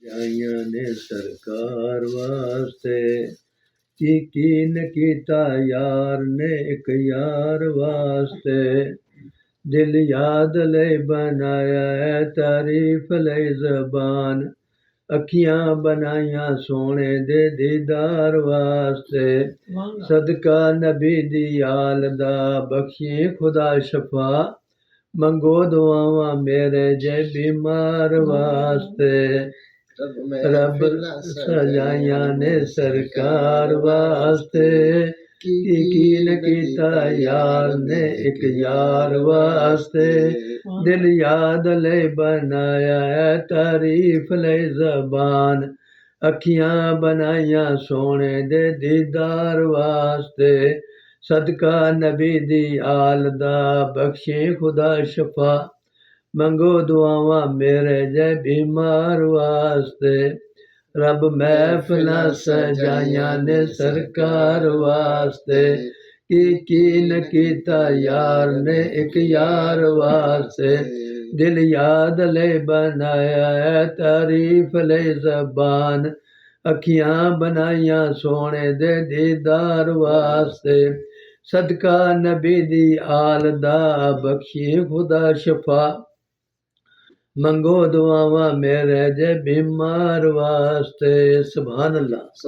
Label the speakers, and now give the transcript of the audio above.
Speaker 1: जाइयां ने सरकार वास्ते की न कीता यार ने एक यार वास्ते दिल याद ले बनाया है तारीफ ले ज़बान अखियां बनाइयां सोने दे दीदार वास्ते सदका नबी दी आल दा बख्शिए खुदा शफा मंगो दुआवां मेरे जे बीमार वास्ते रब सजाइयां ने सरकार वास्ते की न कीता यार ने एक यार वास्ते दिल याद ले बनाया है तारीफ ले ज़बान अखियां बनाइयां सोने दे दीदार वास्ते सदका नबी दी आल दा बख्शे खुदा शफा मंगो दुआवां मेरे जे बीमार वास्ते रब महफिलां सजाइयां ने सरकार वास्ते की न कीता यार ने एक यार वास्ते दिल याद ले बनाया है तारीफ ले ज़बान अखियां बनाइयां सोने दे दीदार वास्ते सदका नबी दी आल दा बख्शिए खुदा शफा मंगो दुआवां मेरे जे बीमार वास्ते सुभान अल्लाह।